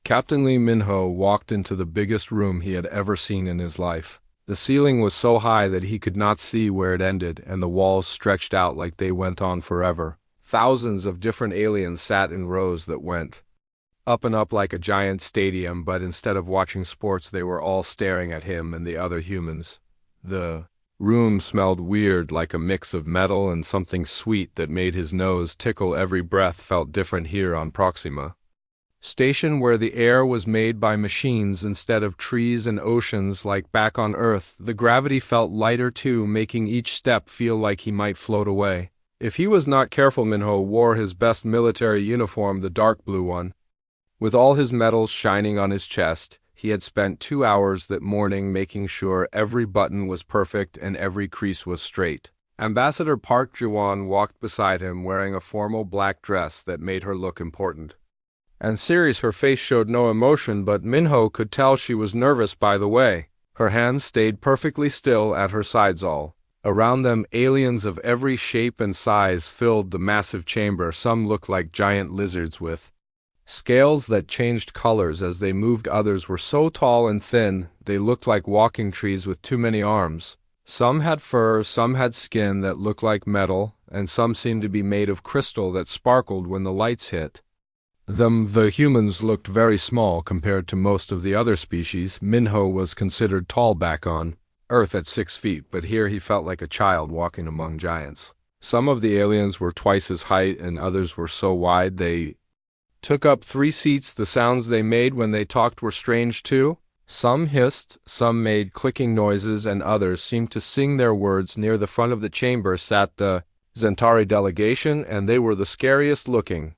Captain Lee Minho walked into the biggest room he had ever seen in his life. The ceiling was so high that he could not see where it ended, and the walls stretched out like they went on forever. Thousands of different aliens sat in rows that went up and up like a giant stadium, but instead of watching sports, they were all staring at him and the other humans. The room smelled weird, like a mix of metal and something sweet that made his nose tickle. Every breath felt different here on Proxima Station, where the air was made by machines instead of trees and oceans like back on Earth. The gravity felt lighter too, making each step feel like he might float away. If he was not careful, Minho wore his best military uniform, the dark blue one. With all his medals shining on his chest, he had spent 2 hours that morning making sure every button was perfect and every crease was straight. Ambassador Park Ji-won walked beside him wearing a formal black dress that made her look important and serious. Her face showed no emotion, but Minho could tell she was nervous. By the way, her hands stayed perfectly still at her sides. All around them, aliens of every shape and size filled the massive chamber. Some looked like giant lizards with scales that changed colors as they moved. Others were so tall and thin, they looked like walking trees with too many arms. Some had fur, some had skin that looked like metal, and some seemed to be made of crystal that sparkled when the lights hit them. The humans looked very small compared to most of the other species. Minho was considered tall back on Earth at 6 feet, but here he felt like a child walking among giants. Some of the aliens were twice his height, and others were so wide they took up 3 seats. The sounds they made when they talked were strange too. Some hissed, some made clicking noises, and others seemed to sing their words. Near the front of the chamber sat the Zentari delegation, and they were the scariest looking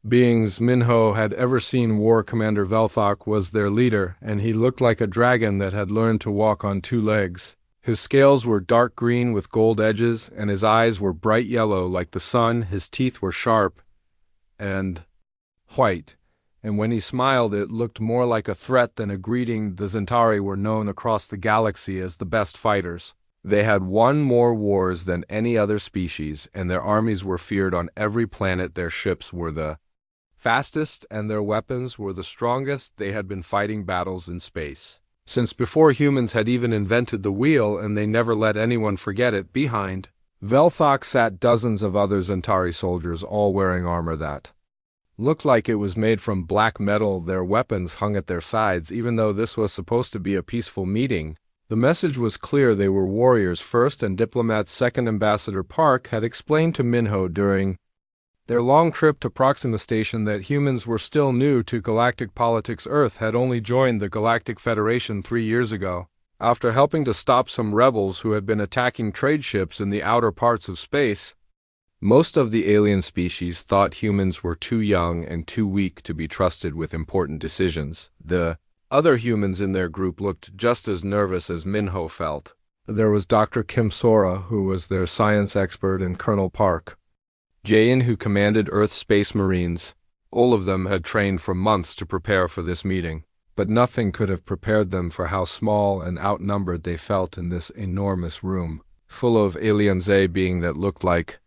beings Minho had ever seen. War Commander Velthok was their leader, and he looked like a dragon that had learned to walk on 2 legs. His scales were dark green with gold edges, and his eyes were bright yellow like the sun. His teeth were sharp and white, and when he smiled it looked more like a threat than a greeting. The Zentari were known across the galaxy as the best fighters. They had won more wars than any other species, and their armies were feared on every planet. Their ships were the fastest, and their weapons were the strongest. They had been fighting battles in space since before humans had even invented the wheel, and they never let anyone forget it. Behind Velthok sat dozens of other Zentari soldiers, all wearing armor that looked like it was made from black metal. Their weapons hung at their sides. Even though this was supposed to be a peaceful meeting, the message was clear. They were warriors first and diplomats second. Ambassador Park had explained to Minho during their long trip to Proxima Station that humans were still new to galactic politics. Earth had only joined the Galactic Federation 3 years ago, after helping to stop some rebels who had been attacking trade ships in the outer parts of space. Most of the alien species thought humans were too young and too weak to be trusted with important decisions. The other humans in their group looked just as nervous as Minho felt. There was Dr. Kim Sora, who was their science expert, and Colonel Park Jain, who commanded Earth Space Marines. All of them had trained for months to prepare for this meeting, but nothing could have prepared them for how small and outnumbered they felt in this enormous room, full of aliens. A being that looked like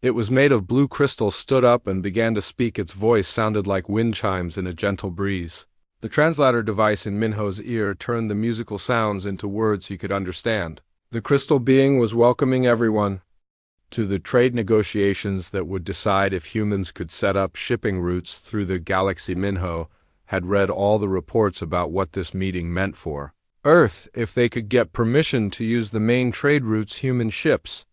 it was made of blue crystal stood up and began to speak. Its voice sounded like wind chimes in a gentle breeze. The translator device in Minho's ear turned the musical sounds into words he could understand. The crystal being was welcoming everyone to the trade negotiations that would decide if humans could set up shipping routes through the galaxy. Minho had read all the reports about what this meeting meant for Earth. If they could get permission to use the main trade routes, human ships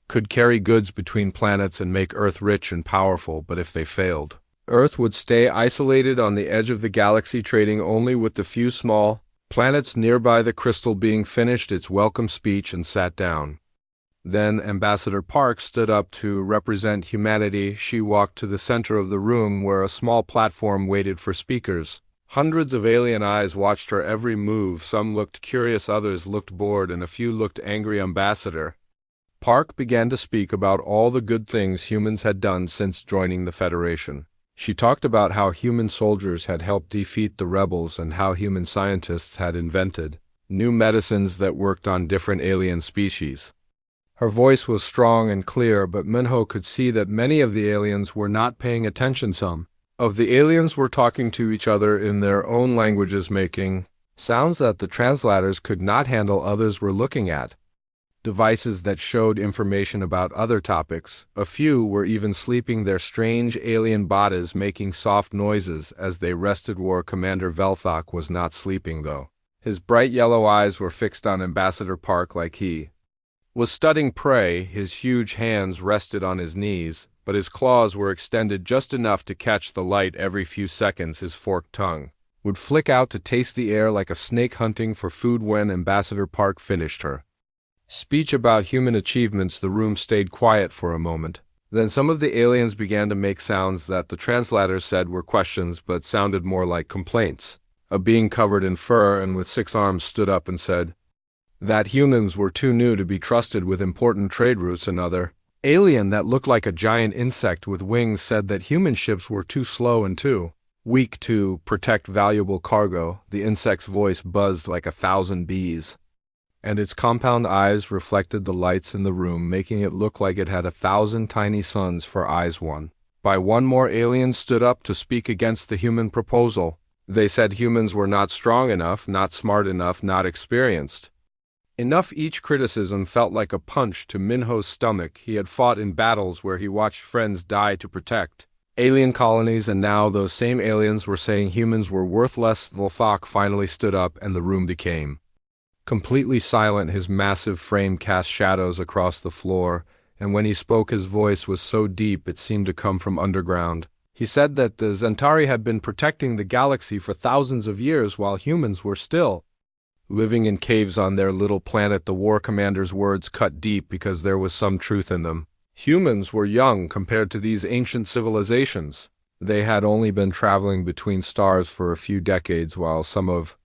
could carry goods between planets and make Earth rich and powerful. But if they failed, Earth would stay isolated on the edge of the galaxy, trading only with the few small planets nearby. The crystal being finished its welcome speech and sat down. Then Ambassador Park stood up to represent humanity. She walked to the center of the room where a small platform waited for speakers. Hundreds of alien eyes watched her every move. Some looked curious, others looked bored, and a few looked angry. Ambassador Park began to speak about all the good things humans had done since joining the Federation. She talked about how human soldiers had helped defeat the rebels and how human scientists had invented new medicines that worked on different alien species. Her voice was strong and clear, but Minho could see that many of the aliens were not paying attention. Some of the aliens were talking to each other in their own languages, making sounds that the translators could not handle. Others were looking at devices that showed information about other topics. A few were even sleeping, their strange alien bodies making soft noises as they rested. War Commander Velthok was not sleeping, though. His bright yellow eyes were fixed on Ambassador Park like he was studying prey. His huge hands rested on his knees, but his claws were extended just enough to catch the light. Every few seconds his forked tongue would flick out to taste the air like a snake hunting for food. When Ambassador Park finished her speech about human achievements, the room stayed quiet for a moment. Then some of the aliens began to make sounds that the translators said were questions but sounded more like complaints. A being covered in fur and with 6 arms stood up and said that humans were too new to be trusted with important trade routes. Another alien that looked like a giant insect with wings said that human ships were too slow and too weak to protect valuable cargo. The insect's voice buzzed like 1,000 bees, and its compound eyes reflected the lights in the room, making it look like it had 1,000 tiny suns for eyes. One by one more aliens stood up to speak against the human proposal. They said humans were not strong enough, not smart enough, not experienced enough. Each criticism felt like a punch to Minho's stomach. He had fought in battles where he watched friends die to protect alien colonies, and now those same aliens were saying humans were worthless. Velthok finally stood up and the room became completely silent. His massive frame cast shadows across the floor, and when he spoke his voice was so deep it seemed to come from underground. He said that the Zentari had been protecting the galaxy for thousands of years while humans were still living in caves on their little planet. The war commander's words cut deep because there was some truth in them. Humans were young compared to these ancient civilizations. They had only been traveling between stars for a few decades, while some of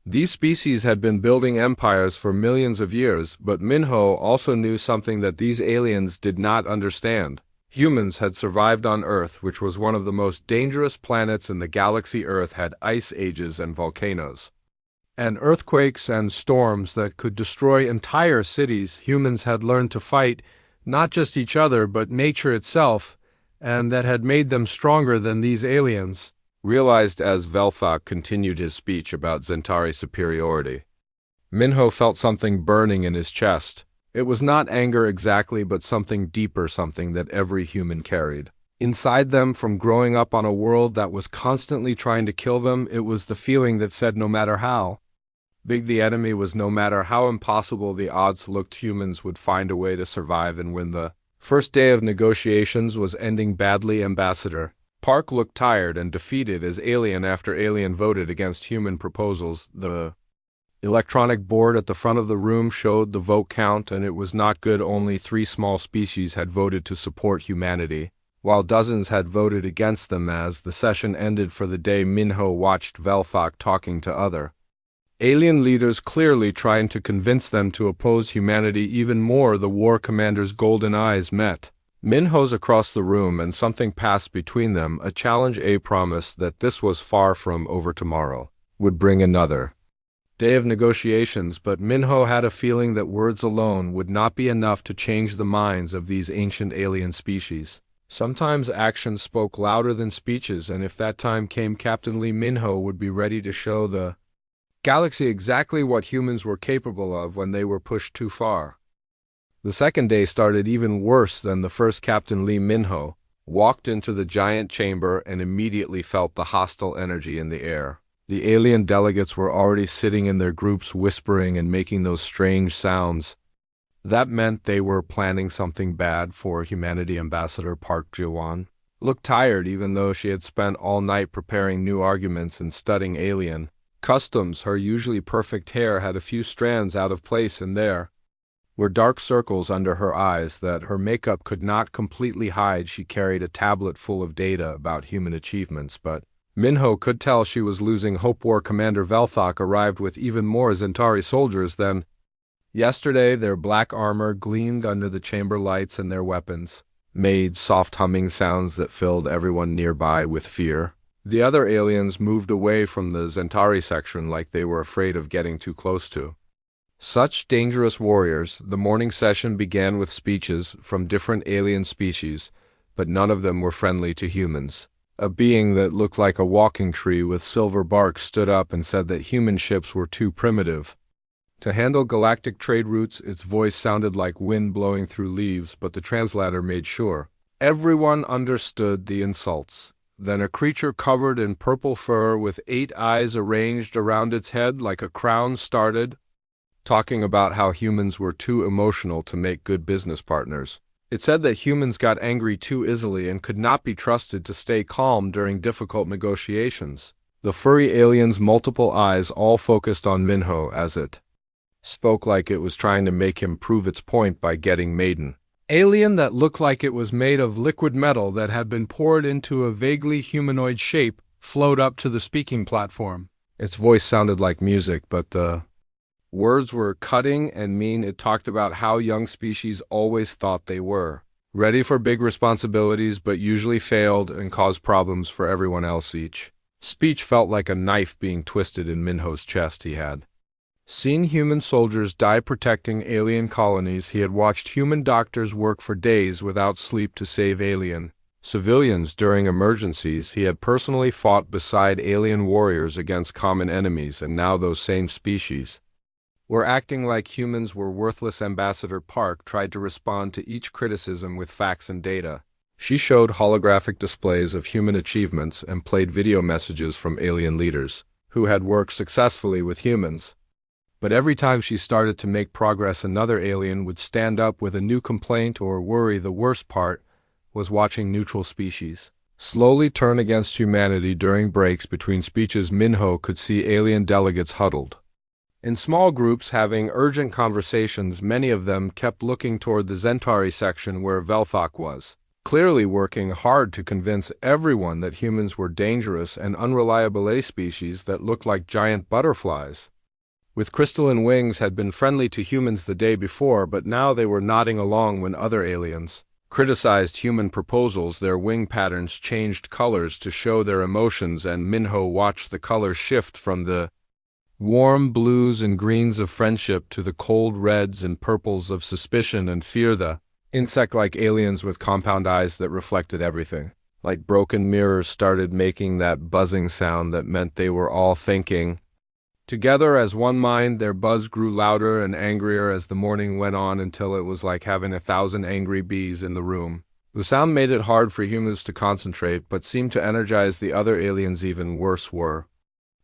these species had been building empires for millions of years. But Minho also knew something that these aliens did not understand. Humans had survived on Earth, which was one of the most dangerous planets in the galaxy. Earth had ice ages and volcanoes, and earthquakes and storms that could destroy entire cities. Humans had learned to fight not just each other but nature itself, and that had made them stronger than these aliens realized as Velthok continued his speech about Zentari superiority. Minho felt something burning in his chest. It was not anger exactly, but something deeper, something that every human carried inside them from growing up on a world that was constantly trying to kill them. It was the feeling that said no matter how big the enemy was, no matter how impossible the odds looked, humans would find a way to survive. And when the first day of negotiations was ending badly, Ambassador Park looked tired and defeated as alien after alien voted against human proposals. The electronic board at the front of the room showed the vote count, and it was not good. Only 3 small species had voted to support humanity, while dozens had voted against them. As the session ended for the day, Minho watched Velthok talking to other alien leaders, clearly trying to convince them to oppose humanity even more. The war commander's golden eyes met Minho's across the room, and something passed between them, a challenge, a promise that this was far from over. Tomorrow would bring another day of negotiations, but Minho had a feeling that words alone would not be enough to change the minds of these ancient alien species. Sometimes actions spoke louder than speeches, and if that time came, Captain Lee Minho would be ready to show the galaxy exactly what humans were capable of when they were pushed too far. The second day started even worse than the first. Captain Lee Minho walked into the giant chamber and immediately felt the hostile energy in the air. The alien delegates were already sitting in their groups, whispering and making those strange sounds. That meant they were planning something bad for humanity. Ambassador Park Ji-won looked tired, even though she had spent all night preparing new arguments and studying alien customs. Her usually perfect hair had a few strands out of place, and there were dark circles under her eyes that her makeup could not completely hide. She carried a tablet full of data about human achievements, but Minho could tell she was losing hope. War Commander Velthok arrived with even more Zentari soldiers than yesterday. Their black armor gleamed under the chamber lights, and their weapons made soft humming sounds that filled everyone nearby with fear. The other aliens moved away from the Zentari section like they were afraid of getting too close to such dangerous warriors. The morning session began with speeches from different alien species, but none of them were friendly to humans. A being that looked like a walking tree with silver bark stood up and said that human ships were too primitive to handle galactic trade routes. Its voice sounded like wind blowing through leaves, but the translator made sure everyone understood the insults. Then a creature covered in purple fur with 8 eyes arranged around its head like a crown started talking about how humans were too emotional to make good business partners. It said that humans got angry too easily and could not be trusted to stay calm during difficult negotiations. The furry alien's multiple eyes all focused on Minho as it spoke like it was trying to make him prove its point by getting maiden. Alien that looked like it was made of liquid metal that had been poured into a vaguely humanoid shape flowed up to the speaking platform. Its voice sounded like music, but the words were cutting and mean. It talked about how young species always thought they were ready for big responsibilities, but usually failed and caused problems for everyone else. Each speech felt like a knife being twisted in Minho's chest. He had seen human soldiers die protecting alien colonies. He had watched human doctors work for days without sleep to save alien civilians during emergencies. He had personally fought beside alien warriors against common enemies, and now those same species were acting like humans were worthless. Ambassador Park tried to respond to each criticism with facts and data. She showed holographic displays of human achievements and played video messages from alien leaders who had worked successfully with humans. But every time she started to make progress, another alien would stand up with a new complaint or worry. The worst part was watching neutral species slowly turn against humanity. During breaks between speeches, Minho could see alien delegates huddled in small groups having urgent conversations. Many of them kept looking toward the Zentari section where Velthok was, clearly working hard to convince everyone that humans were dangerous and unreliable. A species that looked like giant butterflies with crystalline wings had been friendly to humans the day before, but now they were nodding along when other aliens criticized human proposals. Their wing patterns changed colors to show their emotions, and Minho watched the colors shift from the warm blues and greens of friendship to the cold reds and purples of suspicion and fear. The insect-like aliens with compound eyes that reflected everything, like broken mirrors, started making that buzzing sound that meant they were all thinking together as one mind. Their buzz grew louder and angrier as the morning went on, until it was like having 1,000 angry bees in the room. The sound made it hard for humans to concentrate, but seemed to energize the other aliens. Even worse were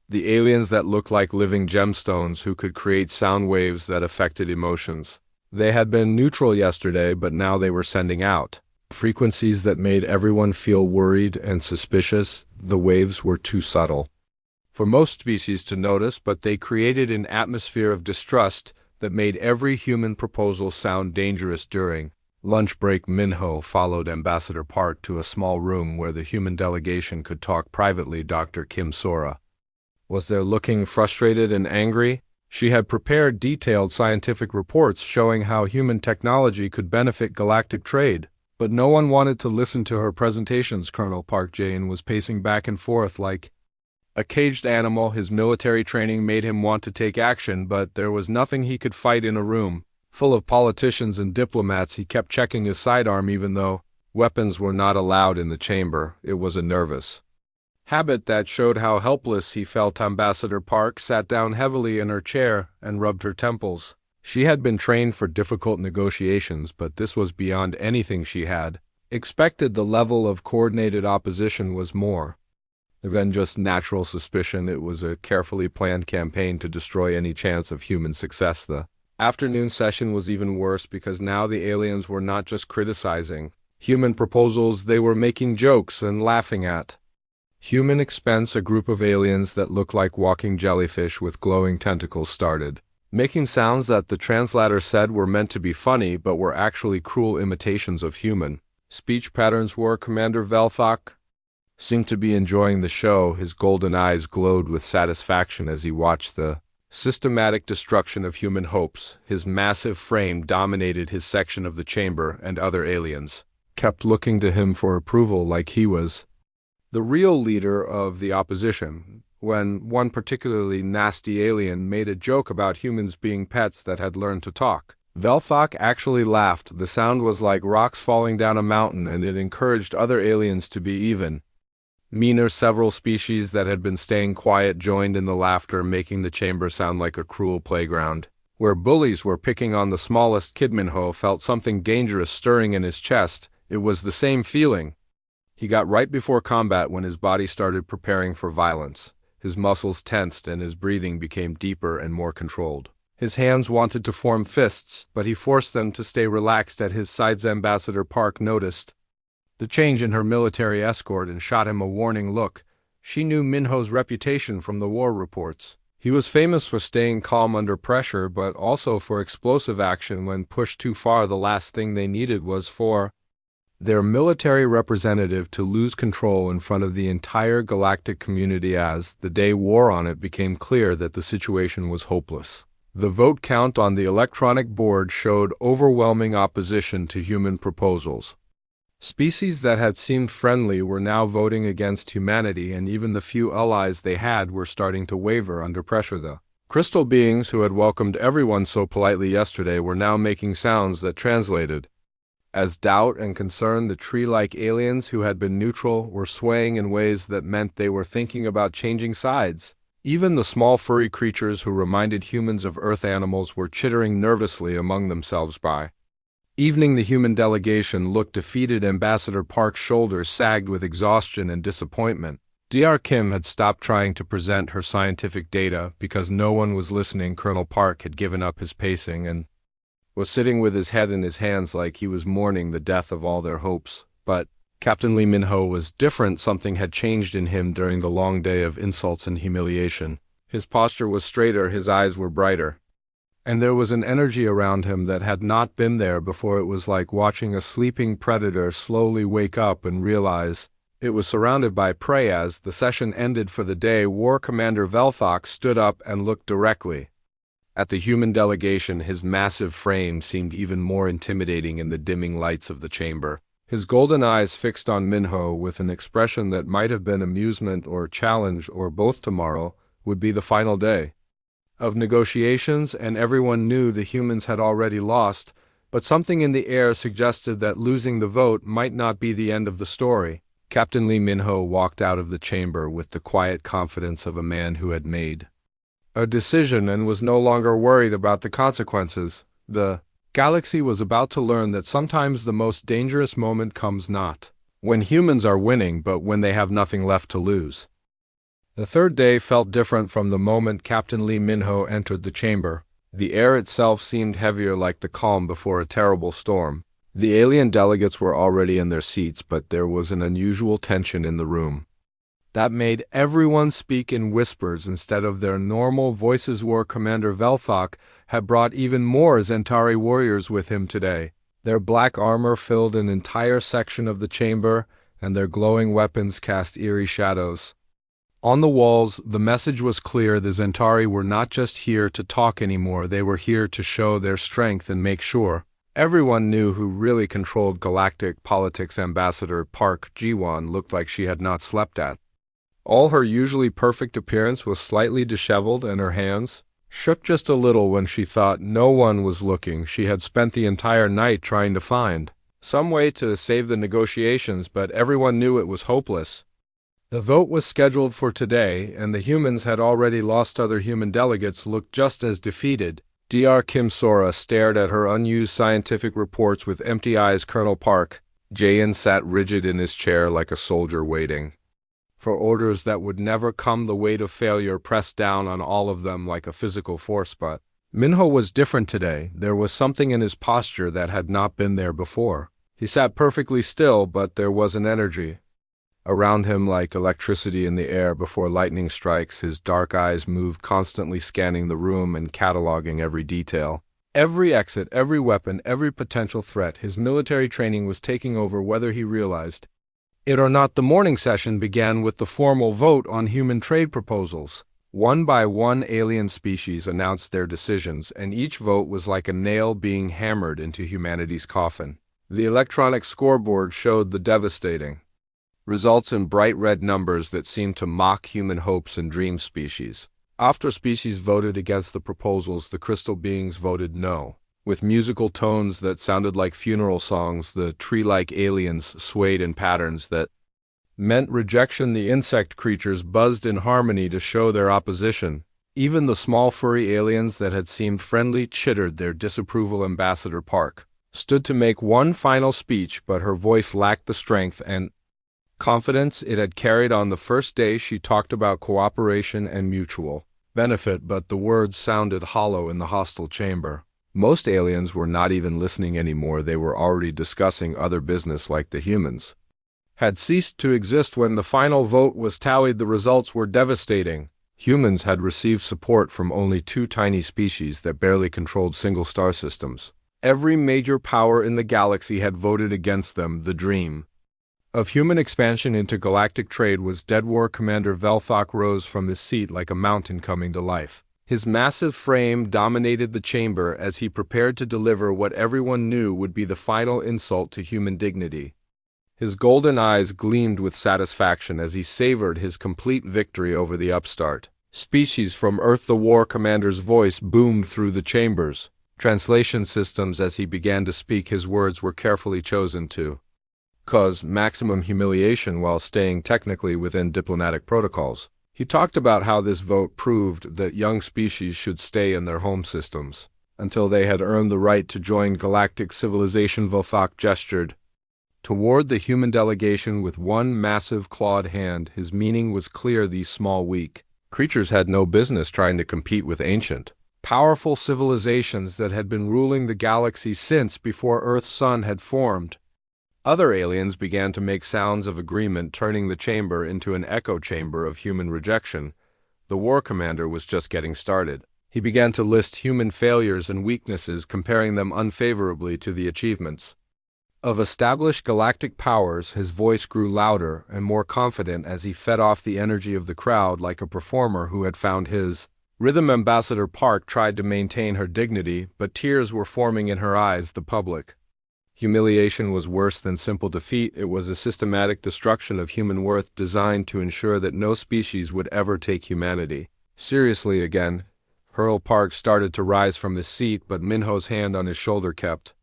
the aliens that looked like living gemstones who could create sound waves that affected emotions. They had been neutral yesterday, but now they were sending out frequencies that made everyone feel worried and suspicious. The waves were too subtle for most species to notice, but they created an atmosphere of distrust that made every human proposal sound dangerous. During lunch break, Minho followed Ambassador Park to a small room where the human delegation could talk privately. Dr. Kim Sora was there, looking frustrated and angry. She had prepared detailed scientific reports showing how human technology could benefit galactic trade, but no one wanted to listen to her presentations. Colonel Park Jain was pacing back and forth like a caged animal. His military training made him want to take action, but there was nothing he could fight in a room full of politicians and diplomats. He kept checking his sidearm even though weapons were not allowed in the chamber. It was a nervous habit that showed how helpless he felt. Ambassador Park sat down heavily in her chair and rubbed her temples. She had been trained for difficult negotiations, but this was beyond anything she had expected. The level of coordinated opposition was more than just natural suspicion. It was a carefully planned campaign to destroy any chance of human success. The afternoon session was even worse because now the aliens were not just criticizing human proposals, they were making jokes and laughing at human expense. A group of aliens that looked like walking jellyfish with glowing tentacles started making sounds that the translator said were meant to be funny but were actually cruel imitations of human speech patterns. Commander Velthok seemed to be enjoying the show. His golden eyes glowed with satisfaction as he watched the systematic destruction of human hopes. His massive frame dominated his section of the chamber, and other aliens kept looking to him for approval like he was the real leader of the opposition. When one particularly nasty alien made a joke about humans being pets that had learned to talk, Velthok actually laughed. The sound was like rocks falling down a mountain, and it encouraged other aliens to be even Meaner, several species that had been staying quiet joined in the laughter, making the chamber sound like a cruel playground. Where bullies were picking on the smallest kid, Minho felt something dangerous stirring in his chest. It was the same feeling he got right before combat when his body started preparing for violence. His muscles tensed and his breathing became deeper and more controlled. His hands wanted to form fists, but he forced them to stay relaxed at his sides. Ambassador Park noticed the change in her military escort and shot him a warning look. She knew Minho's reputation from the war reports. He was famous for staying calm under pressure, but also for explosive action when pushed too far. The last thing they needed was for their military representative to lose control in front of the entire galactic community. As the day wore on, it became clear that the situation was hopeless. The vote count on the electronic board showed overwhelming opposition to human proposals. Species that had seemed friendly were now voting against humanity, and even the few allies they had were starting to waver under pressure. The crystal beings who had welcomed everyone so politely yesterday were now making sounds that translated as doubt and concern. The tree-like aliens who had been neutral were swaying in ways that meant they were thinking about changing sides. Even the small furry creatures who reminded humans of Earth animals were chittering nervously among themselves. By evening, the human delegation looked defeated. Ambassador Park's shoulders sagged with exhaustion and disappointment. Dr. Kim had stopped trying to present her scientific data because no one was listening. Colonel Park had given up his pacing and was sitting with his head in his hands like he was mourning the death of all their hopes. But Captain Lee Minho was different. Something had changed in him during the long day of insults and humiliation. His posture was straighter, his eyes were brighter, and there was an energy around him that had not been there before. It was like watching a sleeping predator slowly wake up and realize it was surrounded by prey. As the session ended for the day, War Commander Velthok stood up and looked directly at the human delegation. His massive frame seemed even more intimidating in the dimming lights of the chamber. His golden eyes fixed on Minho with an expression that might have been amusement or challenge or both. Tomorrow would be the final day of negotiations, and everyone knew the humans had already lost, but something in the air suggested that losing the vote might not be the end of the story. Captain Lee Minho walked out of the chamber with the quiet confidence of a man who had made a decision and was no longer worried about the consequences. The galaxy was about to learn that sometimes the most dangerous moment comes not when humans are winning, but when they have nothing left to lose. The third day felt different from the moment Captain Lee Minho entered the chamber. The air itself seemed heavier, like the calm before a terrible storm. The alien delegates were already in their seats, but there was an unusual tension in the room that made everyone speak in whispers instead of their normal voices. War Commander Velthok had brought even more Zentari warriors with him today. Their black armor filled an entire section of the chamber, and their glowing weapons cast eerie shadows on the walls. The message was clear: the Zentari were not just here to talk anymore, they were here to show their strength and make sure everyone knew who really controlled galactic politics. Ambassador Park Ji-won looked like she had not slept at all. Her usually perfect appearance was slightly disheveled, and her hands shook just a little when she thought no one was looking. She had spent the entire night trying to find some way to save the negotiations, but everyone knew it was hopeless. The vote was scheduled for today, and the humans had already lost. Other human delegates looked just as defeated. Dr. Kim Sora stared at her unused scientific reports with empty eyes. Colonel Park Jae-in sat rigid in his chair like a soldier waiting for orders that would never come. The weight of failure pressed down on all of them like a physical force. But Minho was different today. There was something in his posture that had not been there before. He sat perfectly still, but there was an energy around him like electricity in the air before lightning strikes. His dark eyes moved, constantly scanning the room and cataloging every detail. Every exit, every weapon, every potential threat. His military training was taking over whether he realized it or not. The morning session began with the formal vote on human trade proposals. One by one, alien species announced their decisions, and each vote was like a nail being hammered into humanity's coffin. The electronic scoreboard showed the devastating results in bright red numbers that seemed to mock human hopes and dream species. After species voted against the proposals, the crystal beings voted no. With musical tones that sounded like funeral songs, the tree-like aliens swayed in patterns that meant rejection. The insect creatures buzzed in harmony to show their opposition. Even the small furry aliens that had seemed friendly chittered their disapproval. Ambassador Park stood to make one final speech, but her voice lacked the strength and confidence it had carried on the first day. She talked about cooperation and mutual benefit, but the words sounded hollow in the hostile chamber. Most aliens were not even listening anymore. They were already discussing other business, like the humans had ceased to exist when the final vote was tallied. The results were devastating. Humans had received support from only two tiny species that barely controlled single star systems. Every major power in the galaxy had voted against them. The dream of human expansion into galactic trade was dead. War Commander Velthok rose from his seat like a mountain coming to life. His massive frame dominated the chamber as he prepared to deliver what everyone knew would be the final insult to human dignity. His golden eyes gleamed with satisfaction as he savored his complete victory over the upstart species from Earth. The War Commander's voice boomed through the chamber's translation systems as he began to speak. His words were carefully chosen to cause maximum humiliation while staying technically within diplomatic protocols. He talked about how this vote proved that young species should stay in their home systems until they had earned the right to join galactic civilization. Velthok gestured toward the human delegation with one massive clawed hand. His meaning was clear. These small, weak creatures had no business trying to compete with ancient, powerful civilizations that had been ruling the galaxy since before Earth's sun had formed. Other aliens began to make sounds of agreement, turning the chamber into an echo chamber of human rejection. The War Commander was just getting started. He began to list human failures and weaknesses, comparing them unfavorably to the achievements of established galactic powers. His voice grew louder and more confident as he fed off the energy of the crowd like a performer who had found his rhythm. Ambassador Park tried to maintain her dignity, but tears were forming in her eyes. The public humiliation was worse than simple defeat. It was a systematic destruction of human worth designed to ensure that no species would ever take humanity seriously again. Hurl Park started to rise from his seat, but Minho's hand on his shoulder kept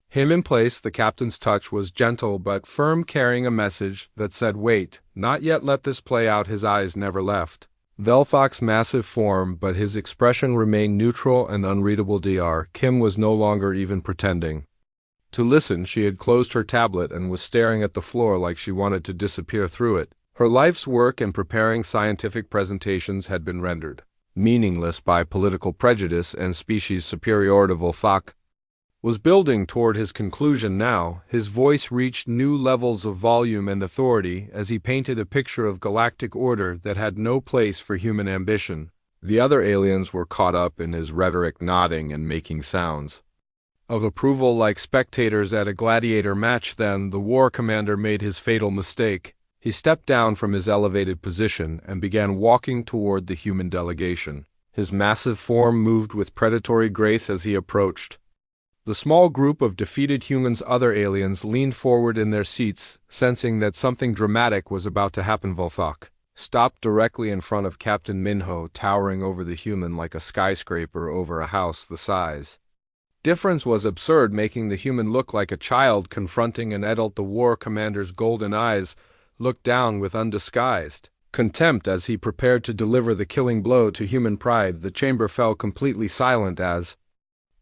him in place. The captain's touch was gentle but firm, carrying a message that said, "Wait, not yet, let this play out." His eyes never left Velthok's massive form, but his expression remained neutral and unreadable. Dr. Kim was no longer even pretending to listen. She had closed her tablet and was staring at the floor like she wanted to disappear through it. Her life's work in preparing scientific presentations had been rendered meaningless by political prejudice and species superiority. Velthok was building toward his conclusion now. His voice reached new levels of volume and authority as he painted a picture of galactic order that had no place for human ambition. The other aliens were caught up in his rhetoric, nodding and making sounds of approval like spectators at a gladiator match. Then the War Commander made his fatal mistake. He stepped down from his elevated position and began walking toward the human delegation. His massive form moved with predatory grace as he approached the small group of defeated humans. Other aliens leaned forward in their seats, sensing that something dramatic was about to happen. Velthok stopped directly in front of Captain Minho, towering over the human like a skyscraper over a house the size difference was absurd, making the human look like a child confronting an adult. The War Commander's golden eyes looked down with undisguised contempt as he prepared to deliver the killing blow to human pride. The chamber fell completely silent as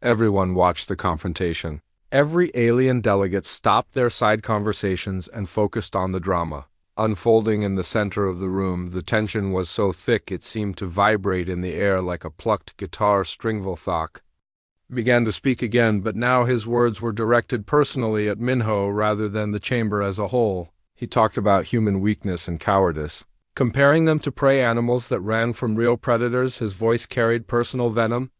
everyone watched the confrontation. Every alien delegate stopped their side conversations and focused on the drama unfolding in the center of the room. The tension was so thick it seemed to vibrate in the air like a plucked guitar string. Velthok began to speak again, but now his words were directed personally at Minho rather than the chamber as a whole. He talked about human weakness and cowardice, comparing them to prey animals that ran from real predators. His voice carried personal venom,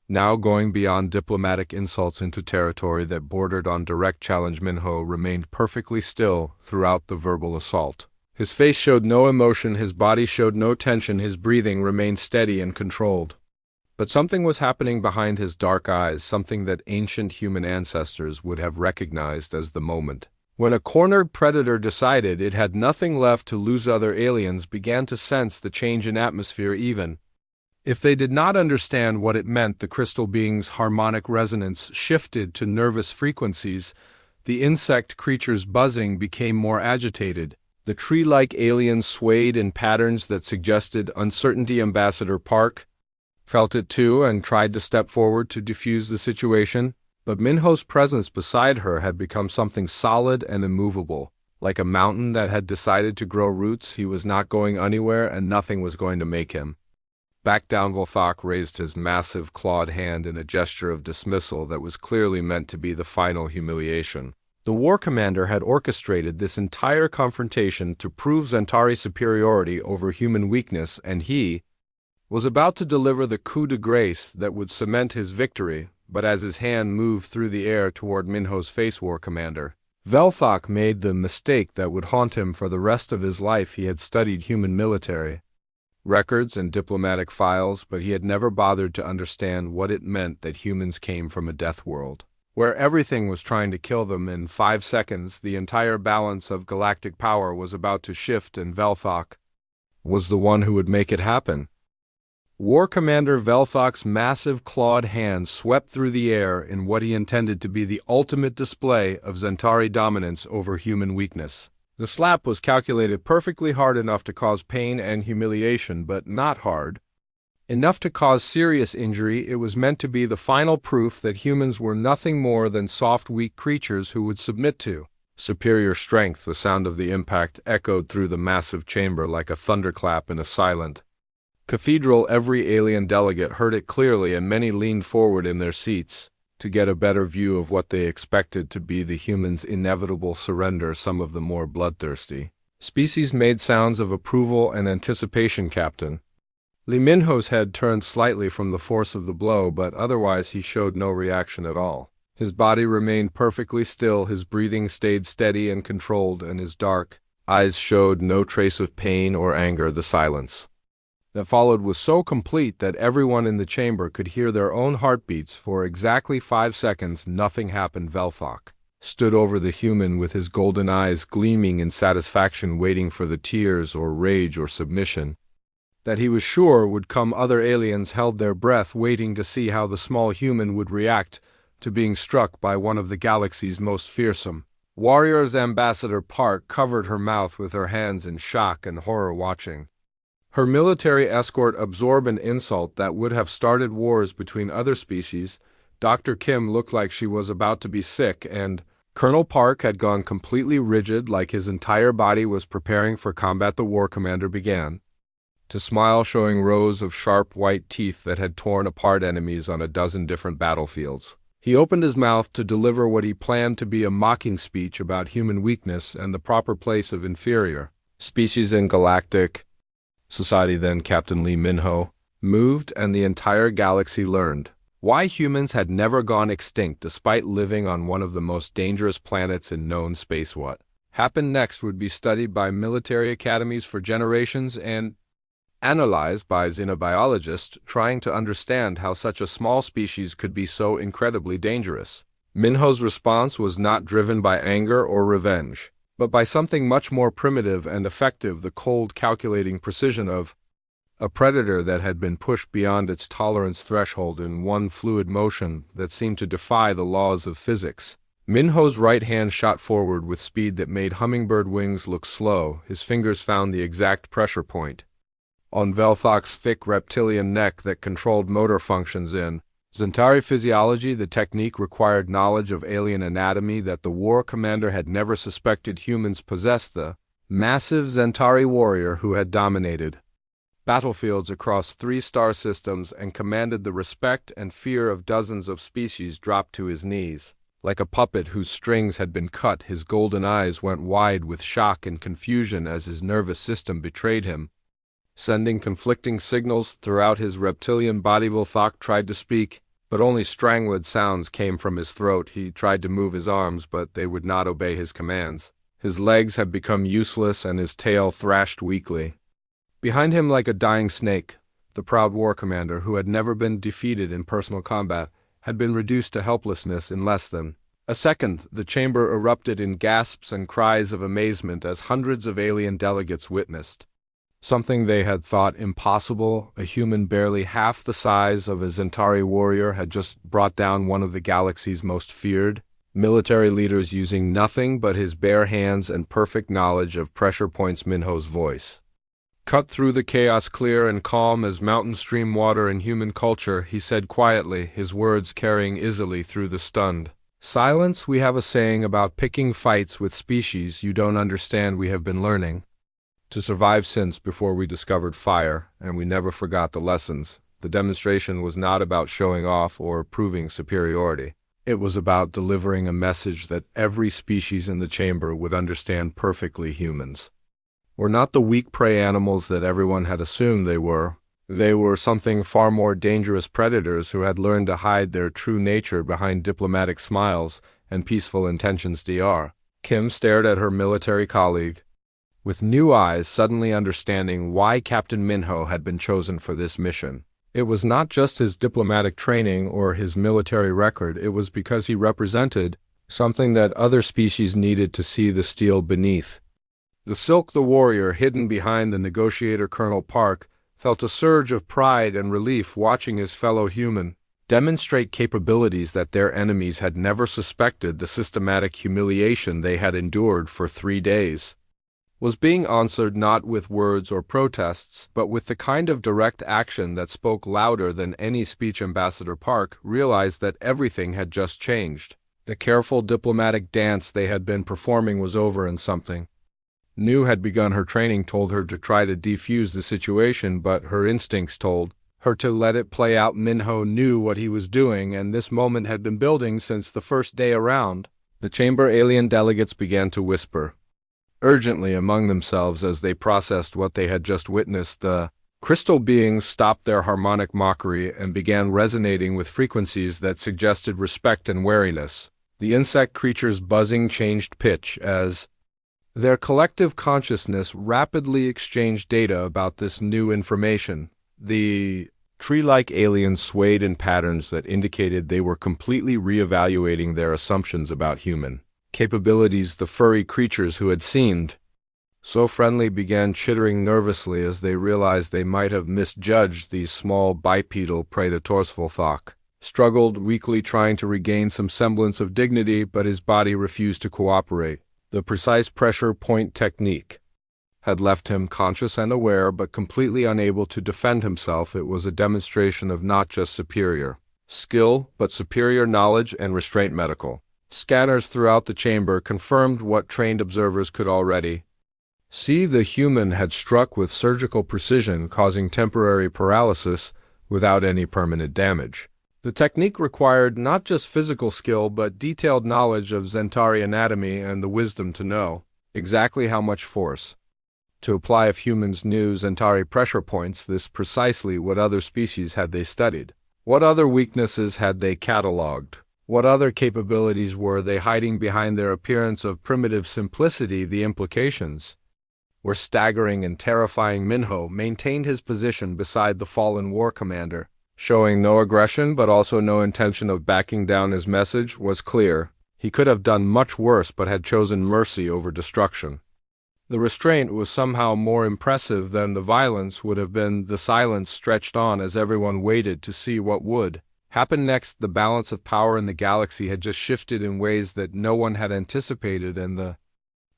now going beyond diplomatic insults into territory that bordered on direct challenge. Minho remained perfectly still throughout the verbal assault. His face showed no emotion, his body showed no tension, his breathing remained steady and controlled. But something was happening behind his dark eyes, something that ancient human ancestors would have recognized as the moment when a cornered predator decided it had nothing left to lose. Other aliens began to sense the change in atmosphere. Even if they did not understand what it meant, the crystal being's harmonic resonance shifted to nervous frequencies. The insect creature's buzzing became more agitated. The tree-like aliens swayed in patterns that suggested uncertainty. Ambassador Park felt it too and tried to step forward to defuse the situation, but Minho's presence beside her had become something solid and immovable. Like a mountain that had decided to grow roots, he was not going anywhere and nothing was going to make him back down. Volthok raised his massive clawed hand in a gesture of dismissal that was clearly meant to be the final humiliation. The war commander had orchestrated this entire confrontation to prove Zentari superiority over human weakness, and he was about to deliver the coup de grace that would cement his victory, but as his hand moved through the air toward Minho's face, war commander Volthok made the mistake that would haunt him for the rest of his life. He had studied human military records and diplomatic files, but he had never bothered to understand what it meant that humans came from a death world, where everything was trying to kill them. In 5 seconds, the entire balance of galactic power was about to shift, and Volthok was the one who would make it happen. War Commander Volthok's massive clawed hand swept through the air in what he intended to be the ultimate display of Zentari dominance over human weakness. The slap was calculated perfectly hard enough to cause pain and humiliation, but not hard enough to cause serious injury. It was meant to be the final proof that humans were nothing more than soft, weak creatures who would submit to superior strength. The sound of the impact echoed through the massive chamber like a thunderclap in a silent cathedral. Every alien delegate heard it clearly, and many leaned forward in their seats to get a better view of what they expected to be the humans' inevitable surrender. Some of the more bloodthirsty species made sounds of approval and anticipation. Captain Lee Minho's head turned slightly from the force of the blow, but otherwise he showed no reaction at all. His body remained perfectly still, his breathing stayed steady and controlled, and his dark eyes showed no trace of pain or anger. The silence that followed was so complete that everyone in the chamber could hear their own heartbeats. For exactly 5 seconds, nothing happened. Volthok stood over the human with his golden eyes gleaming in satisfaction, waiting for the tears or rage or submission that he was sure would come. Other aliens held their breath, waiting to see how the small human would react to being struck by one of the galaxy's most fearsome warriors. Ambassador Park covered her mouth with her hands in shock and horror, watching her military escort absorb an insult that would have started wars between other species. Dr. Kim looked like she was about to be sick, and Colonel Park had gone completely rigid, like his entire body was preparing for combat. The war commander began to smile, showing rows of sharp white teeth that had torn apart enemies on a dozen different battlefields. He opened his mouth to deliver what he planned to be a mocking speech about human weakness and the proper place of inferior species in galactic society. Then Captain Lee Minho moved, and the entire galaxy learned why humans had never gone extinct despite living on one of the most dangerous planets in known space. What happened next would be studied by military academies for generations and analyzed by xenobiologists trying to understand how such a small species could be so incredibly dangerous. Minho's response was not driven by anger or revenge, but by something much more primitive and effective: the cold, calculating precision of a predator that had been pushed beyond its tolerance threshold in one fluid motion that seemed to defy the laws of physics. Minho's right hand shot forward with speed that made hummingbird wings look slow. His fingers found the exact pressure point on Volthok's thick reptilian neck that controlled motor functions in Zentari physiology. The technique required knowledge of alien anatomy that the war commander had never suspected humans possessed. The massive Zentari warrior who had dominated battlefields across 3 star systems and commanded the respect and fear of dozens of species dropped to his knees. Like a puppet whose strings had been cut, his golden eyes went wide with shock and confusion as his nervous system betrayed him, sending conflicting signals throughout his reptilian body. Volthok tried to speak, but only strangled sounds came from his throat. He tried to move his arms, but they would not obey his commands. His legs had become useless, and his tail thrashed weakly behind him like a dying snake. The proud war commander, who had never been defeated in personal combat, had been reduced to helplessness in less than a second. The chamber erupted in gasps and cries of amazement as hundreds of alien delegates witnessed something they had thought impossible. A human barely half the size of a Zentari warrior had just brought down one of the galaxy's most feared military leaders using nothing but his bare hands and perfect knowledge of pressure points. Minho's voice cut through the chaos, clear and calm as mountain stream water in human culture. He said quietly, his words carrying easily through the stunned silence. We have a saying about picking fights with species you don't understand. We have been learning to survive since before we discovered fire, and we never forgot the lessons. The demonstration was not about showing off or proving superiority. It was about delivering a message that every species in the chamber would understand perfectly. Humans were not the weak prey animals that everyone had assumed they were. They were something far more dangerous, predators who had learned to hide their true nature behind diplomatic smiles and peaceful intentions. Dr. Kim stared at her military colleague with new eyes, suddenly understanding why Captain Minho had been chosen for this mission. It was not just his diplomatic training or his military record, it was because he represented something that other species needed to see: the steel beneath. The Silk, the warrior hidden behind the negotiator Colonel Park, felt a surge of pride and relief watching his fellow human demonstrate capabilities that their enemies had never suspected. The systematic humiliation they had endured for 3 days was being answered not with words or protests, but with the kind of direct action that spoke louder than any speech. Ambassador Park realized that everything had just changed. The careful diplomatic dance they had been performing was over, and something new had begun. Her training told her to try to defuse the situation, but her instincts told her to let it play out. Minho knew what he was doing, and this moment had been building since the first day around the chamber. Alien delegates began to whisper urgently among themselves as they processed what they had just witnessed. The crystal beings stopped their harmonic mockery and began resonating with frequencies that suggested respect and wariness. The insect creatures' buzzing changed pitch as their collective consciousness rapidly exchanged data about this new information. The tree-like aliens swayed in patterns that indicated they were completely re-evaluating their assumptions about human capabilities. The furry creatures who had seemed so friendly began chittering nervously as they realized they might have misjudged these small bipedal predators. Volthok struggled weakly, trying to regain some semblance of dignity, but his body refused to cooperate. The precise pressure point technique had left him conscious and aware, but completely unable to defend himself. It was a demonstration of not just superior skill, but superior knowledge and restraint. Medical scanners throughout the chamber confirmed what trained observers could already see. The human had struck with surgical precision, causing temporary paralysis without any permanent damage. The technique required not just physical skill, but detailed knowledge of Zentari anatomy and the wisdom to know exactly how much force to apply if humans knew Zentari pressure points. This precisely what other species had they studied. What other weaknesses had they catalogued? What other capabilities were they hiding behind their appearance of primitive simplicity? The implications were staggering and terrifying. Minho maintained his position beside the fallen war commander, showing no aggression but also no intention of backing down. His message was clear. He could have done much worse, but had chosen mercy over destruction. The restraint was somehow more impressive than the violence would have been. The silence stretched on as everyone waited to see what would happen next. The balance of power in the galaxy had just shifted in ways that no one had anticipated, and the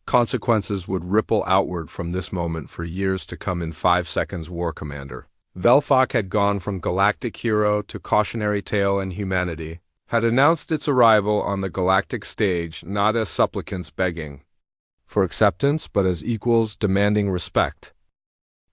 consequences would ripple outward from this moment for years to come. In 5 seconds, War Commander Velthok had gone from galactic hero to cautionary tale, and humanity had announced its arrival on the galactic stage not as supplicants begging for acceptance, but as equals demanding respect.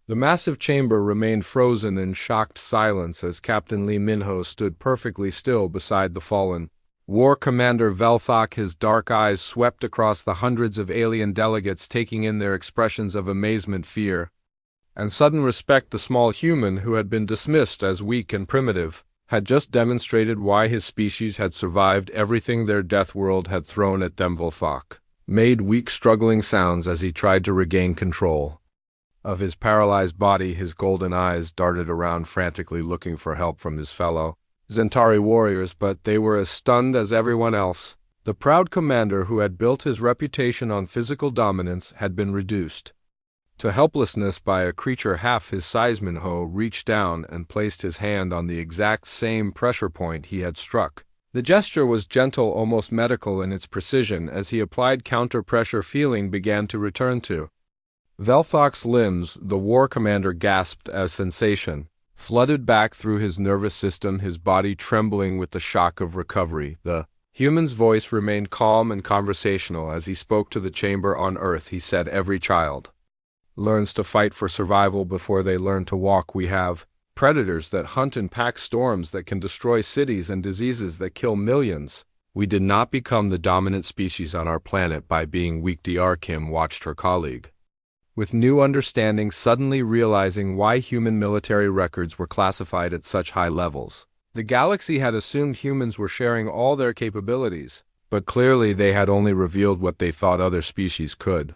The massive chamber remained frozen in shocked silence as Captain Lee Minho stood perfectly still beside the fallen War Commander Velthok. His dark eyes swept across the hundreds of alien delegates, taking in their expressions of amazement, fear, and sudden respect. The small human, who had been dismissed as weak and primitive, had just demonstrated why his species had survived everything their death world had thrown at them. Velthok made weak, struggling sounds as he tried to regain control of his paralyzed body. His golden eyes darted around frantically, looking for help from his fellow Zentari warriors, but they were as stunned as everyone else. The proud commander, who had built his reputation on physical dominance, had been reduced to helplessness by a creature half his size. Minho reached down and placed his hand on the exact same pressure point he had struck The gesture was gentle, almost medical in its precision, as he applied counter-pressure. Feeling began to return to Velthok's limbs. The war commander gasped as sensation flooded back through his nervous system, his body trembling with the shock of recovery. The human's voice remained calm and conversational as he spoke to the chamber. On Earth, he said, every child learns to fight for survival before they learn to walk. We have predators that hunt in pack, storms that can destroy cities, and diseases that kill millions. We did not become the dominant species on our planet by being weak. Dr. Kim watched her colleague with new understanding, suddenly realizing why human military records were classified at such high levels. The galaxy had assumed humans were sharing all their capabilities, but clearly they had only revealed what they thought other species could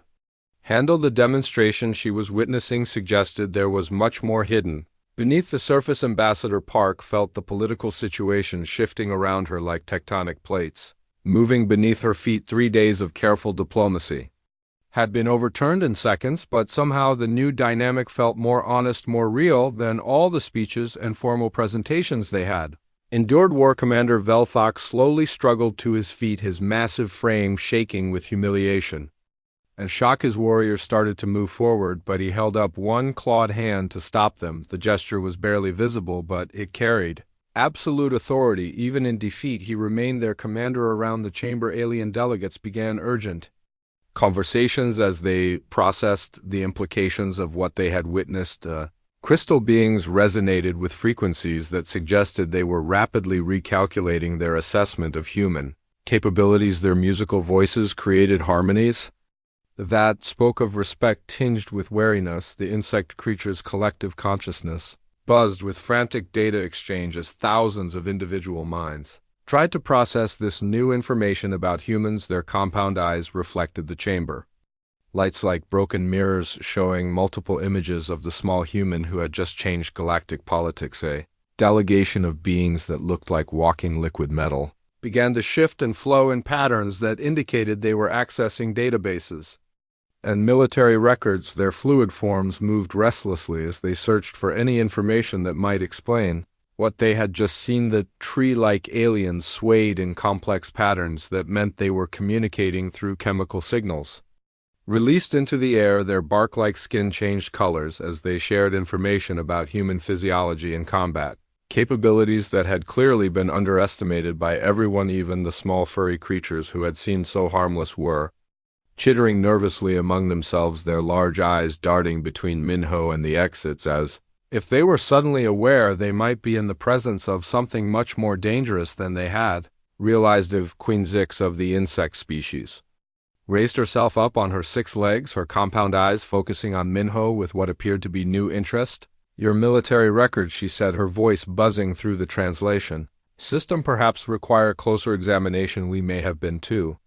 handle. The demonstration she was witnessing suggested there was much more hidden beneath the surface. Ambassador Park felt the political situation shifting around her like tectonic plates, moving beneath her feet. 3 days of careful diplomacy had been overturned in seconds, but somehow the new dynamic felt more honest, more real than all the speeches and formal presentations they had endured. War Commander Velthok slowly struggled to his feet, his massive frame shaking with humiliation and shock. His warriors started to move forward, but he held up one clawed hand to stop them. The gesture was barely visible, but it carried absolute authority. Even in defeat, he remained their commander. Around the chamber, alien delegates began urgent conversations as they processed the implications of what they had witnessed. Crystal beings resonated with frequencies that suggested they were rapidly recalculating their assessment of human capabilities. Their musical voices created harmonies that spoke of respect tinged with wariness. The insect creature's collective consciousness buzzed with frantic data exchange as thousands of individual minds tried to process this new information about humans. Their compound eyes reflected the chamber, lights like broken mirrors showing multiple images of the small human who had just changed galactic politics. A delegation of beings that looked like walking liquid metal began to shift and flow in patterns that indicated they were accessing databases and military records. Their fluid forms moved restlessly as they searched for any information that might explain what they had just seen. The tree-like aliens swayed in complex patterns that meant they were communicating through chemical signals released into the air. Their bark-like skin changed colors as they shared information about human physiology and combat capabilities that had clearly been underestimated by everyone. Even the small furry creatures who had seemed so harmless were chittering nervously among themselves, their large eyes darting between Minho and the exits as if they were suddenly aware they might be in the presence of something much more dangerous than they had realized. If Queen Zix of the insect species raised herself up on her 6 legs, her compound eyes focusing on Minho with what appeared to be new interest. Your military records, she said, her voice buzzing through the translation system, perhaps require closer examination. We may have been too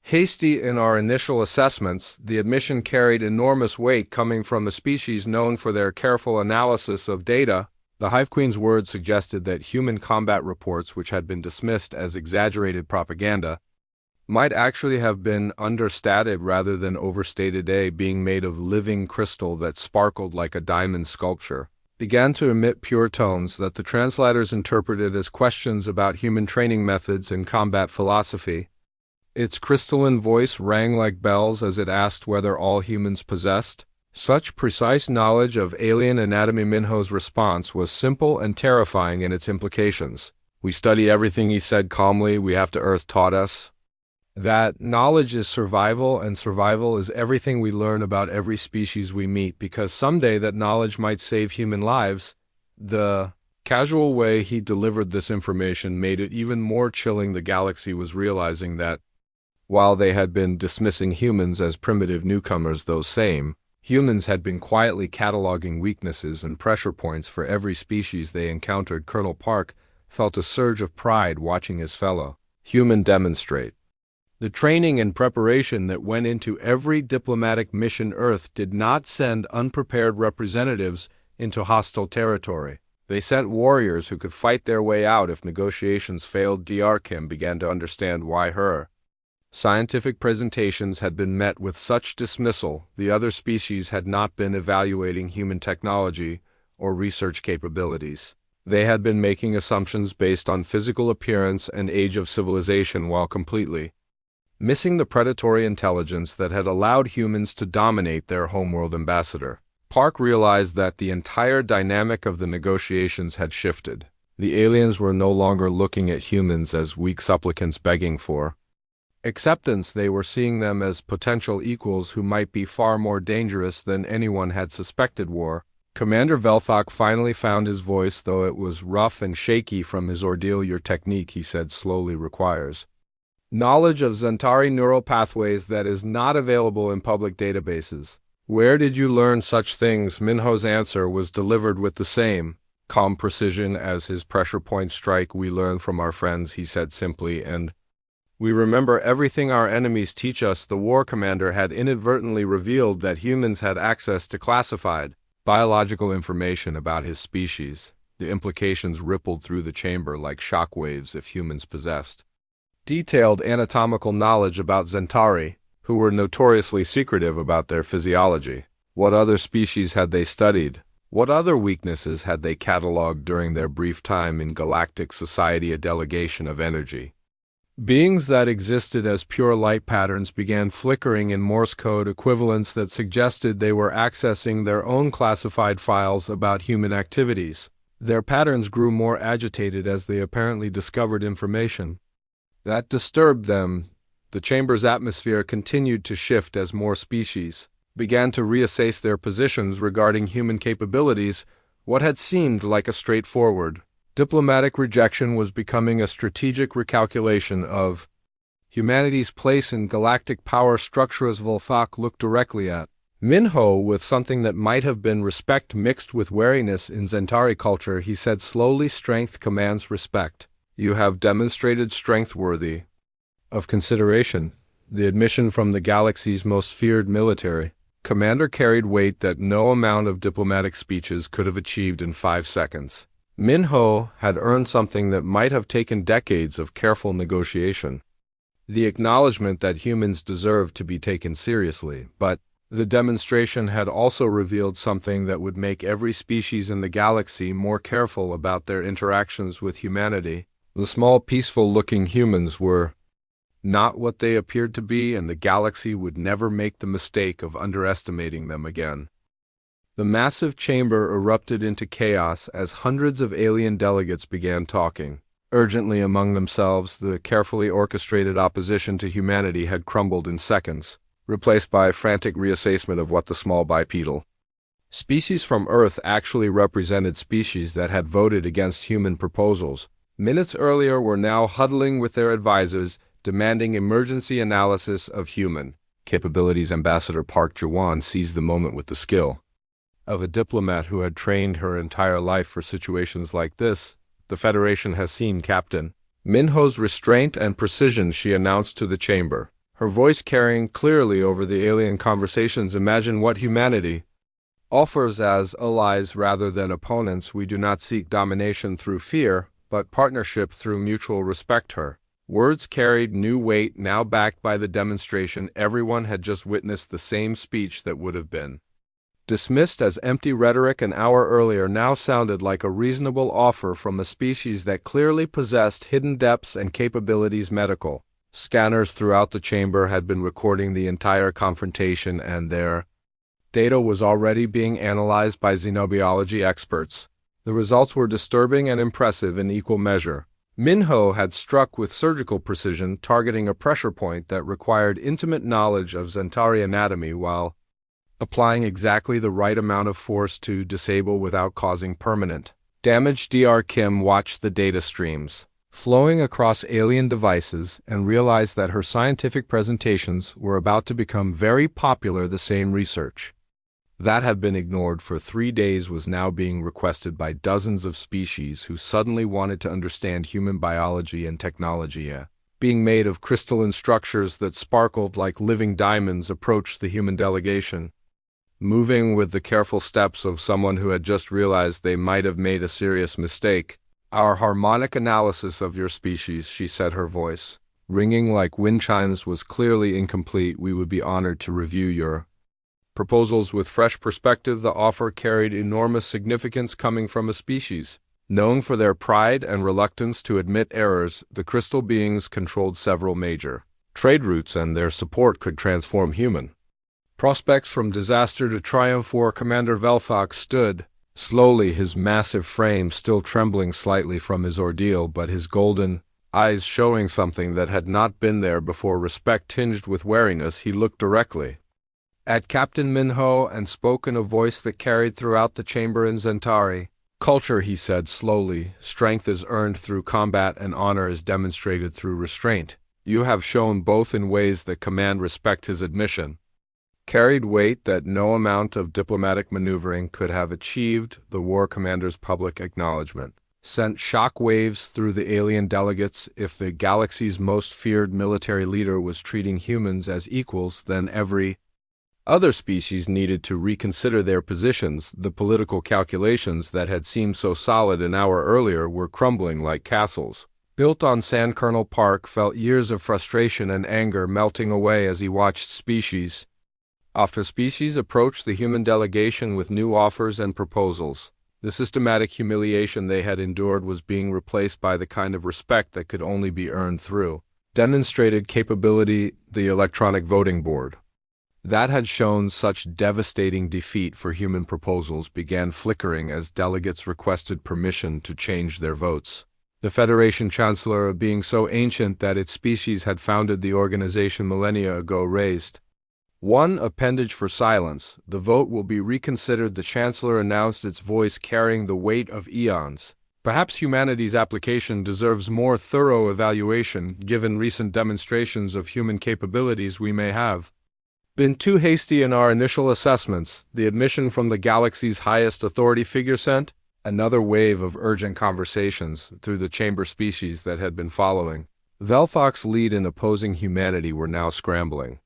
hasty in our initial assessments. The admission carried enormous weight coming from a species known for their careful analysis of data. The Hive Queen's words suggested that human combat reports, which had been dismissed as exaggerated propaganda, might actually have been understated rather than overstated. A being made of living crystal that sparkled like a diamond sculpture began to emit pure tones that the translators interpreted as questions about human training methods and combat philosophy. Its crystalline voice rang like bells as it asked whether all humans possessed such precise knowledge of alien anatomy. Minho's response was simple and terrifying in its implications. We study everything, he said calmly. We have to. Earth taught us that knowledge is survival, and survival is everything we learn about every species we meet, because someday that knowledge might save human lives. The casual way he delivered this information made it even more chilling. The galaxy was realizing that while they had been dismissing humans as primitive newcomers, those same humans had been quietly cataloging weaknesses and pressure points for every species they encountered. Colonel Park felt a surge of pride watching his fellow human demonstrate the training and preparation that went into every diplomatic mission. Earth did not send unprepared representatives into hostile territory. They sent warriors who could fight their way out if negotiations failed. Dr. Kim began to understand why her scientific presentations had been met with such dismissal. The other species had not been evaluating human technology or research capabilities. They had been making assumptions based on physical appearance and age of civilization while completely missing the predatory intelligence that had allowed humans to dominate their homeworld ambassador. Park realized that the entire dynamic of the negotiations had shifted. The aliens were no longer looking at humans as weak supplicants begging for acceptance. They were seeing them as potential equals who might be far more dangerous than anyone had suspected. Commander Velthok finally found his voice, though it was rough and shaky from his ordeal. Your technique, he said slowly, requires knowledge of Zentari neural pathways that is not available in public databases. Where did you learn such things? Minho's answer was delivered with the same calm precision as his pressure point strike. We learn from our friends, he said simply, and we remember everything our enemies teach us. The war commander had inadvertently revealed that humans had access to classified biological information about his species. The implications rippled through the chamber like shock waves. If humans possessed detailed anatomical knowledge about Zentari, who were notoriously secretive about their physiology, what other species had they studied? What other weaknesses had they catalogued during their brief time in Galactic Society? A delegation of energy beings that existed as pure light patterns began flickering in Morse code equivalents that suggested they were accessing their own classified files about human activities. Their patterns grew more agitated as they apparently discovered information that disturbed them. The chamber's atmosphere continued to shift as more species began to reassess their positions regarding human capabilities. What had seemed like a straightforward diplomatic rejection was becoming a strategic recalculation of humanity's place in galactic power structure. As Volthok looked directly at Minho with something that might have been respect mixed with wariness in Zentari culture, he said slowly, strength commands respect. You have demonstrated strength worthy of consideration. The admission from the galaxy's most feared military commander carried weight that no amount of diplomatic speeches could have achieved in 5 seconds. Minho had earned something that might have taken decades of careful negotiation. The acknowledgement that humans deserved to be taken seriously, but the demonstration had also revealed something that would make every species in the galaxy more careful about their interactions with humanity. The small, peaceful-looking humans were not what they appeared to be, and the galaxy would never make the mistake of underestimating them again. The massive chamber erupted into chaos as hundreds of alien delegates began talking urgently among themselves. The carefully orchestrated opposition to humanity had crumbled in seconds, replaced by frantic reassessment of what the small bipedal species from Earth actually represented. Species that had voted against human proposals minutes earlier were now huddling with their advisors, demanding emergency analysis of human capabilities. Ambassador Park Jawan seized the moment with the skill of a diplomat who had trained her entire life for situations like this. The Federation has seen Captain Minho's restraint and precision, she announced to the chamber, her voice carrying clearly over the alien conversations. Imagine what humanity offers as allies rather than opponents. We do not seek domination through fear, but partnership through mutual respect. Her words carried new weight, now backed by the demonstration. Everyone had just witnessed the same speech that would have been dismissed as empty rhetoric an hour earlier now sounded like a reasonable offer from a species that clearly possessed hidden depths and capabilities. Medical scanners throughout the chamber had been recording the entire confrontation, and their data was already being analyzed by xenobiology experts. The results were disturbing and impressive in equal measure. Minho had struck with surgical precision, targeting a pressure point that required intimate knowledge of Zentari anatomy while applying exactly the right amount of force to disable without causing permanent damage. Dr. Kim watched the data streams flowing across alien devices and realized that her scientific presentations were about to become very popular. The same research that had been ignored for 3 days was now being requested by dozens of species who suddenly wanted to understand human biology and technology. Being made of crystalline structures that sparkled like living diamonds approached the human delegation, moving with the careful steps of someone who had just realized they might have made a serious mistake. Our harmonic analysis of your species, she said, her voice ringing like wind chimes, was clearly incomplete. We would be honored to review your proposals with fresh perspective. The offer carried enormous significance coming from a species Known for their pride and reluctance to admit errors, the crystal beings controlled several major trade routes, and their support could transform human prospects from disaster to triumph. War Commander Velthok stood slowly, his massive frame still trembling slightly from his ordeal, but his golden eyes showing something that had not been there before. Respect tinged with wariness, he looked directly at Captain Minho and spoke in a voice that carried throughout the chamber. In Zentari culture, he said slowly, strength is earned through combat and honor is demonstrated through restraint. You have shown both in ways that command respect. His admission carried weight that no amount of diplomatic maneuvering could have achieved. The war commander's public acknowledgement sent shock waves through the alien delegates. If the galaxy's most feared military leader was treating humans as equals, then every other species needed to reconsider their positions. The political calculations that had seemed so solid an hour earlier were crumbling like castles built on sand. Colonel Park felt years of frustration and anger melting away as he watched species after species approach the human delegation with new offers and proposals. The systematic humiliation they had endured was being replaced by the kind of respect that could only be earned through demonstrated capability. The electronic voting board that had shown such devastating defeat for human proposals began flickering as delegates requested permission to change their votes. The Federation Chancellor, being so ancient that its species had founded the organization millennia ago, raised one appendage for silence. The vote will be reconsidered. The Chancellor announced, its voice carrying the weight of eons. Perhaps humanity's application deserves more thorough evaluation, given recent demonstrations of human capabilities. We may have been too hasty in our initial assessments. The admission from the galaxy's highest authority figure sent another wave of urgent conversations through the chamber. Species that had been following Velthok's lead in opposing humanity were now scrambling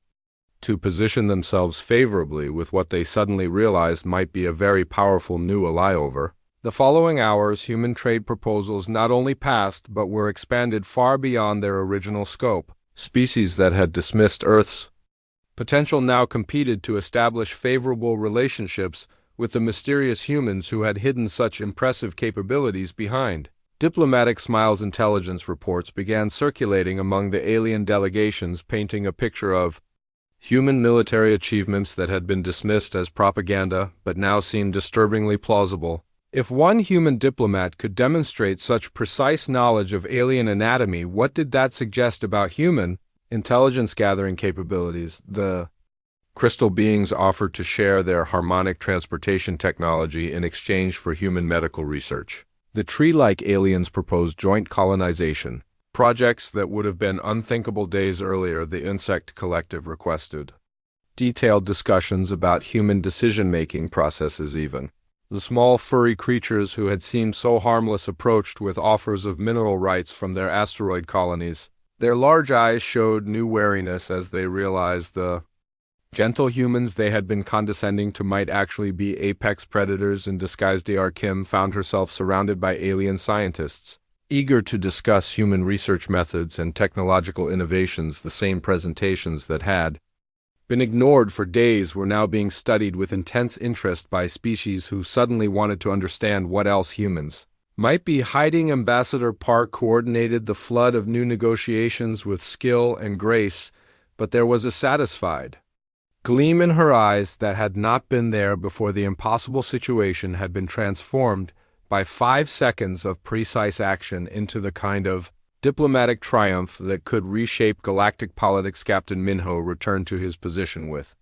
to position themselves favorably with what they suddenly realized might be a very powerful new ally. Over the following hours, human trade proposals not only passed but were expanded far beyond their original scope. Species that had dismissed Earth's potential now competed to establish favorable relationships with the mysterious humans who had hidden such impressive capabilities behind diplomatic smiles. Intelligence reports began circulating among the alien delegations, painting a picture of human military achievements that had been dismissed as propaganda but now seemed disturbingly plausible. If one human diplomat could demonstrate such precise knowledge of alien anatomy, what did that suggest about human intelligence gathering capabilities? The crystal beings offered to share their harmonic transportation technology in exchange for human medical research. The tree-like aliens proposed joint colonization, projects that would have been unthinkable days earlier. The insect collective requested detailed discussions about human decision-making processes. Even the small furry creatures who had seemed so harmless approached with offers of mineral rights from their asteroid colonies. Their large eyes showed new wariness as they realized the gentle humans they had been condescending to might actually be apex predators in disguise. Dr. Kim found herself surrounded by alien scientists, eager to discuss human research methods and technological innovations. The same presentations that had been ignored for days were now being studied with intense interest by species who suddenly wanted to understand what else humans might be hiding. Ambassador Park coordinated the flood of new negotiations with skill and grace, but there was a satisfied gleam in her eyes that had not been there before. The impossible situation had been transformed by 5 seconds of precise action into the kind of diplomatic triumph that could reshape galactic politics. Captain Minho returned to his position with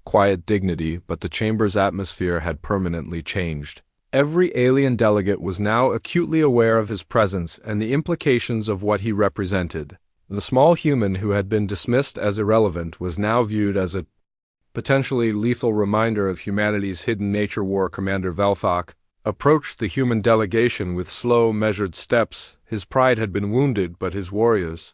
quiet dignity, but the chamber's atmosphere had permanently changed. Every alien delegate was now acutely aware of his presence and the implications of what he represented. The small human who had been dismissed as irrelevant was now viewed as a potentially lethal reminder of humanity's hidden nature. War Commander Velthok approached the human delegation with slow, measured steps. His pride had been wounded, but his warriors